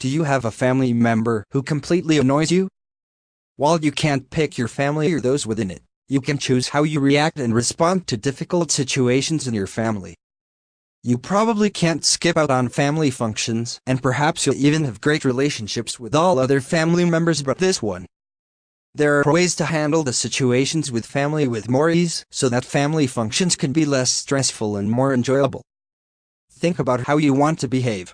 Do you have a family member who completely annoys you? While you can't pick your family or those within it, you can choose how you react and respond to difficult situations in your family. You probably can't skip out on family functions, and perhaps you'll even have great relationships with all other family members but this one. There are ways to handle the situations with family with more ease so that family functions can be less stressful and more enjoyable. Think about how you want to behave.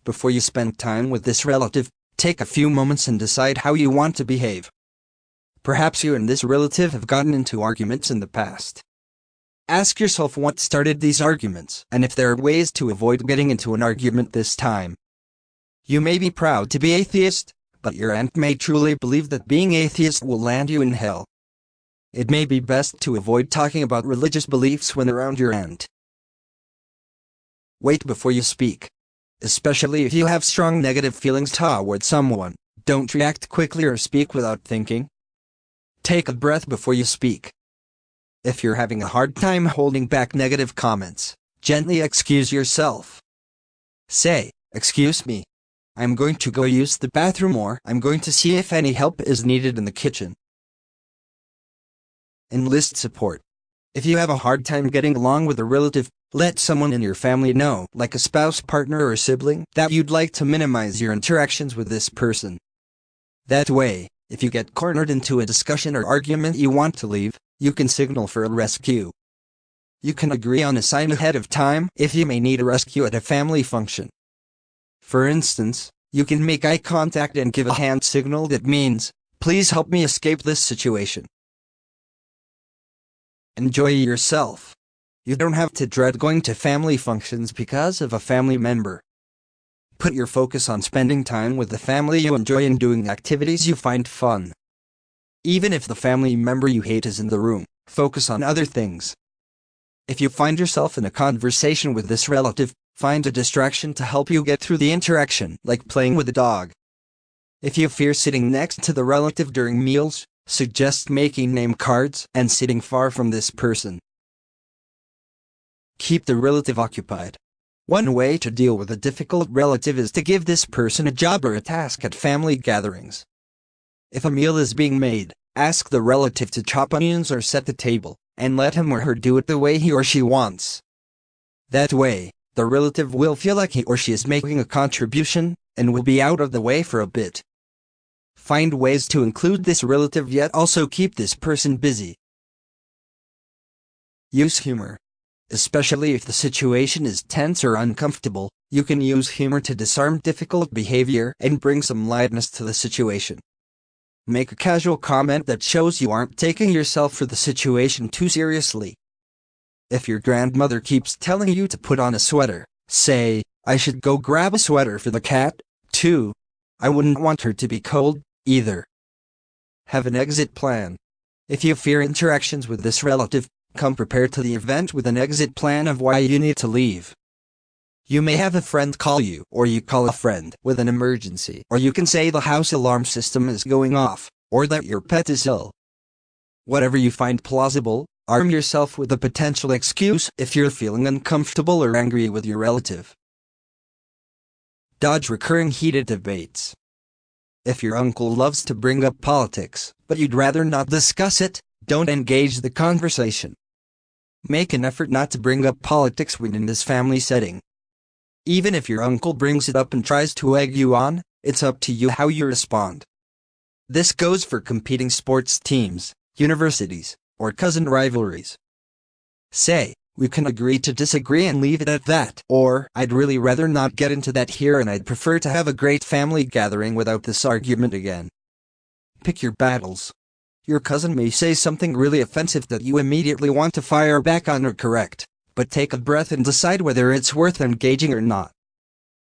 Before you spend time with this relative, take a few moments and decide how you want to behave. Perhaps you and this relative have gotten into arguments in the past. Ask yourself what started these arguments and if there are ways to avoid getting into an argument this time. You may be proud to be atheist, but your aunt may truly believe that being atheist will land you in hell. It may be best to avoid talking about religious beliefs when around your aunt. Wait before you speak. Especially if you have strong negative feelings toward someone, don't react quickly or speak without thinking. Take a breath before you speak. If you're having a hard time holding back negative comments, gently excuse yourself. Say, "Excuse me. I'm going to go use the bathroom," or "I'm going to see if any help is needed in the kitchen." Enlist support. If you have a hard time getting along with a relative, let someone in your family know, like a spouse, partner, or sibling, that you'd like to minimize your interactions with this person. That way, if you get cornered into a discussion or argument you want to leave, you can signal for a rescue. You can agree on a sign ahead of time if you may need a rescue at a family function. For instance, you can make eye contact and give a hand signal that means, "Please help me escape this situation." Enjoy yourself. You don't have to dread going to family functions because of a family member. Put your focus on spending time with the family you enjoy and doing activities you find fun. Even if the family member you hate is in the room, focus on other things. If you find yourself in a conversation with this relative, find a distraction to help you get through the interaction, like playing with a dog. If you fear sitting next to the relative during meals, suggest making name cards and sitting far from this person. Keep the relative occupied. One way to deal with a difficult relative is to give this person a job or a task at family gatherings. If a meal is being made, ask the relative to chop onions or set the table, and let him or her do it the way he or she wants. That way, the relative will feel like he or she is making a contribution, and will be out of the way for a bit. Find ways to include this relative yet also keep this person busy. Use humor. Especially if the situation is tense or uncomfortable, you can use humor to disarm difficult behavior and bring some lightness to the situation. Make a casual comment that shows you aren't taking yourself or the situation too seriously. If your grandmother keeps telling you to put on a sweater, say, "I should go grab a sweater for the cat, too. I wouldn't want her to be cold, either." Have an exit plan. If you fear interactions with this relative, come prepared to the event with an exit plan of why you need to leave. You may have a friend call you, or you call a friend with an emergency, or you can say the house alarm system is going off, or that your pet is ill. Whatever you find plausible, arm yourself with a potential excuse if you're feeling uncomfortable or angry with your relative. Dodge recurring heated debates. If your uncle loves to bring up politics, but you'd rather not discuss it, don't engage the conversation. Make an effort not to bring up politics when in this family setting. Even if your uncle brings it up and tries to egg you on, it's up to you how you respond. This goes for competing sports teams, universities, or cousin rivalries. Say, "We can agree to disagree and leave it at that," or "I'd really rather not get into that here and I'd prefer to have a great family gathering without this argument again." Pick your battles. Your cousin may say something really offensive that you immediately want to fire back on or correct, but take a breath and decide whether it's worth engaging or not.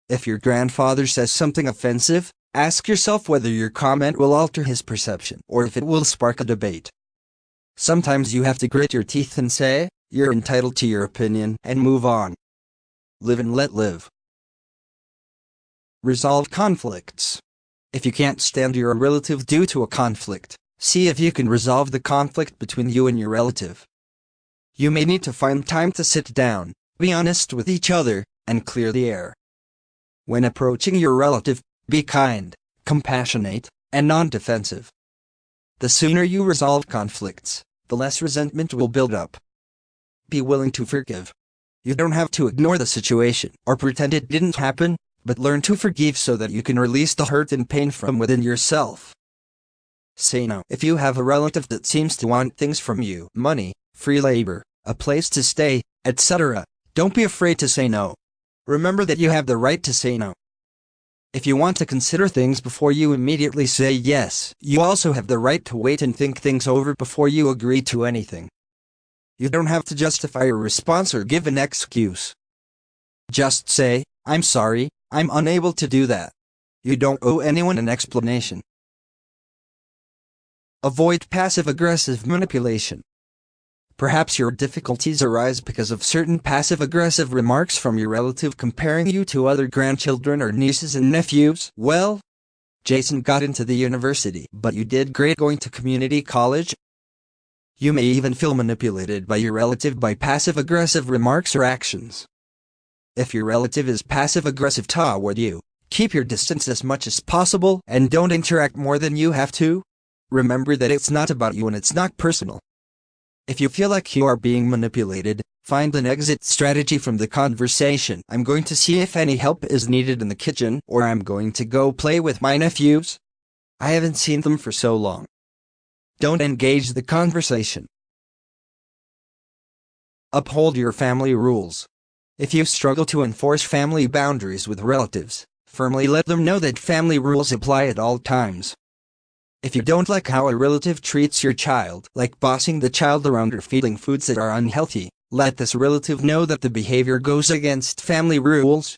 If your grandfather says something offensive, ask yourself whether your comment will alter his perception or if it will spark a debate. Sometimes you have to grit your teeth and say, "You're entitled to your opinion," and move on. Live and let live. Resolve conflicts. If you can't stand your relative due to a conflict, see if you can resolve the conflict between you and your relative. You may need to find time to sit down, be honest with each other, and clear the air. When approaching your relative, be kind, compassionate, and non-defensive. The sooner you resolve conflicts, the less resentment will build up. Be willing to forgive. You don't have to ignore the situation or pretend it didn't happen, but learn to forgive so that you can release the hurt and pain from within yourself. Say no if you have a relative that seems to want things from you: money, free labor, a place to stay, etc. Don't be afraid to say no. Remember that you have the right to say no. If you want to consider things before you immediately say yes, you also have the right to wait and think things over before you agree to anything. You don't have to justify your response or give an excuse. Just say, "I'm sorry, I'm unable to do that." You don't owe anyone an explanation. Avoid passive-aggressive manipulation. Perhaps your difficulties arise because of certain passive-aggressive remarks from your relative comparing you to other grandchildren or nieces and nephews. Well, Jason got into the university, but you did great going to community college. You may even feel manipulated by your relative by passive-aggressive remarks or actions. If your relative is passive-aggressive toward you, keep your distance as much as possible and don't interact more than you have to. Remember that it's not about you and it's not personal. If you feel like you are being manipulated, find an exit strategy from the conversation. "I'm going to see if any help is needed in the kitchen," or "I'm going to go play with my nephews. I haven't seen them for so long." Don't engage the conversation. Uphold your family rules. If you struggle to enforce family boundaries with relatives, firmly let them know that family rules apply at all times. If you don't like how a relative treats your child, like bossing the child around or feeding foods that are unhealthy, let this relative know that the behavior goes against family rules.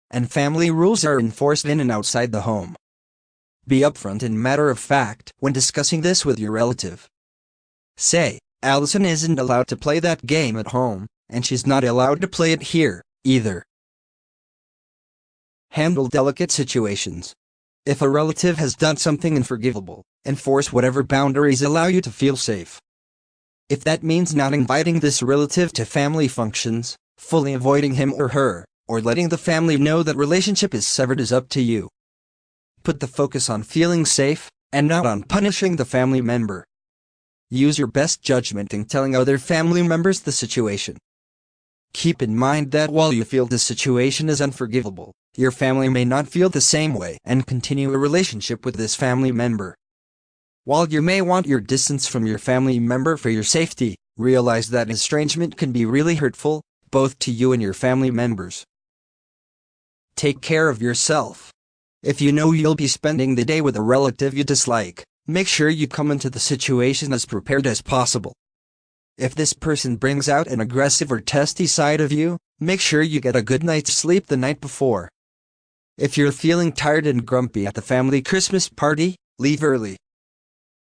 And family rules are enforced in and outside the home. Be upfront and matter-of-fact when discussing this with your relative. Say, "Allison isn't allowed to play that game at home, and she's not allowed to play it here, either." Handle delicate situations. If a relative has done something unforgivable, enforce whatever boundaries allow you to feel safe. If that means not inviting this relative to family functions, fully avoiding him or her, or letting the family know that relationship is severed, is up to you. Put the focus on feeling safe, and not on punishing the family member. Use your best judgment in telling other family members the situation. Keep in mind that while you feel the situation is unforgivable, your family may not feel the same way and continue a relationship with this family member. While you may want your distance from your family member for your safety, realize that estrangement can be really hurtful, both to you and your family members. Take care of yourself. If you know you'll be spending the day with a relative you dislike, make sure you come into the situation as prepared as possible. If this person brings out an aggressive or testy side of you, make sure you get a good night's sleep the night before. If you're feeling tired and grumpy at the family Christmas party, leave early.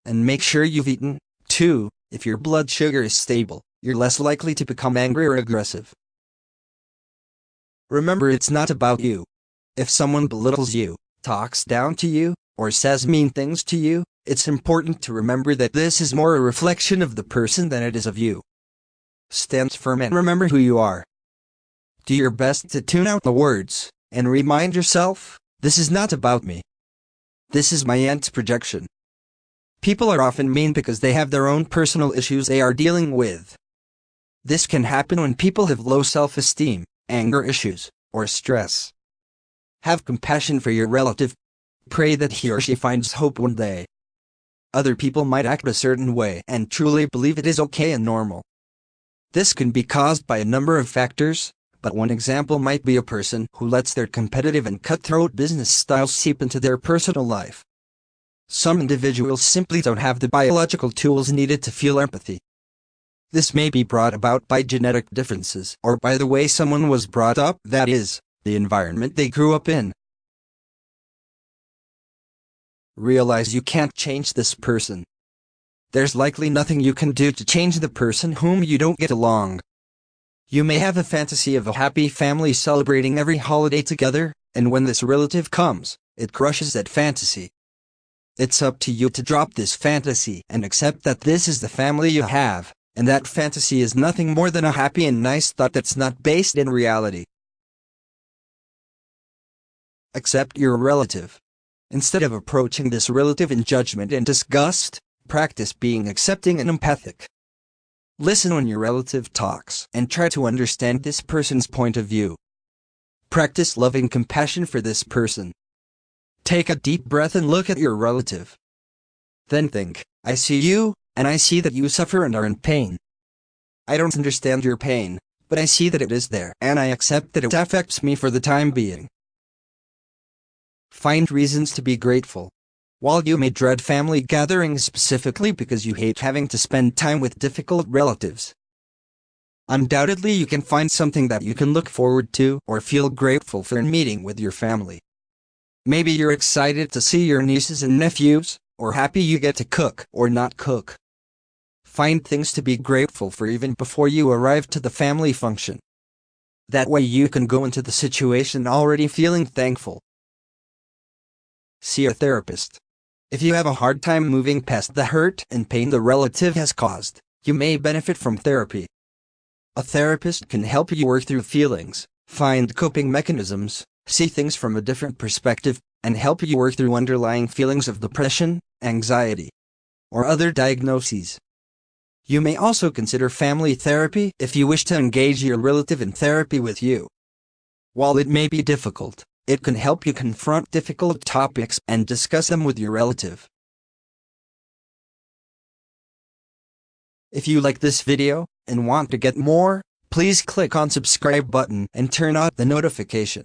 And make sure you've eaten, too. If your blood sugar is stable, you're less likely to become angry or aggressive. Remember, it's not about you. If someone belittles you, talks down to you, or says mean things to you, it's important to remember that this is more a reflection of the person than it is of you. Stand firm and remember who you are. Do your best to tune out the words, and remind yourself, this is not about me. This is my aunt's projection. People are often mean because they have their own personal issues they are dealing with. This can happen when people have low self-esteem, anger issues, or stress. Have compassion for your relative. Pray that he or she finds hope one day. Other people might act a certain way and truly believe it is okay and normal. This can be caused by a number of factors, but one example might be a person who lets their competitive and cutthroat business styles seep into their personal life. Some individuals simply don't have the biological tools needed to feel empathy. This may be brought about by genetic differences or by the way someone was brought up, that is, the environment they grew up in. Realize you can't change this person. There's likely nothing you can do to change the person whom you don't get along. You may have a fantasy of a happy family celebrating every holiday together, and when this relative comes, it crushes that fantasy. It's up to you to drop this fantasy and accept that this is the family you have, and that fantasy is nothing more than a happy and nice thought that's not based in reality. accept your relative. Instead of approaching this relative in judgment and disgust, practice being accepting and empathic. Listen when your relative talks and try to understand this person's point of view. Practice loving compassion for this person. Take a deep breath and look at your relative. Then think, I see you, and I see that you suffer and are in pain. I don't understand your pain, but I see that it is there, and I accept that it affects me for the time being. Find reasons to be grateful. While you may dread family gatherings specifically because you hate having to spend time with difficult relatives, undoubtedly you can find something that you can look forward to or feel grateful for in meeting with your family. Maybe you're excited to see your nieces and nephews, or happy you get to cook or not cook. Find things to be grateful for even before you arrive to the family function. That way you can go into the situation already feeling thankful. See a therapist. If you have a hard time moving past the hurt and pain the relative has caused, you may benefit from therapy. A therapist can help you work through feelings, find coping mechanisms, see things from a different perspective, and help you work through underlying feelings of depression, anxiety, or other diagnoses. You may also consider family therapy if you wish to engage your relative in therapy with you. While it may be difficult, it can help you confront difficult topics and discuss them with your relative. If you like this video and want to get more, please click on subscribe button and turn on the notification.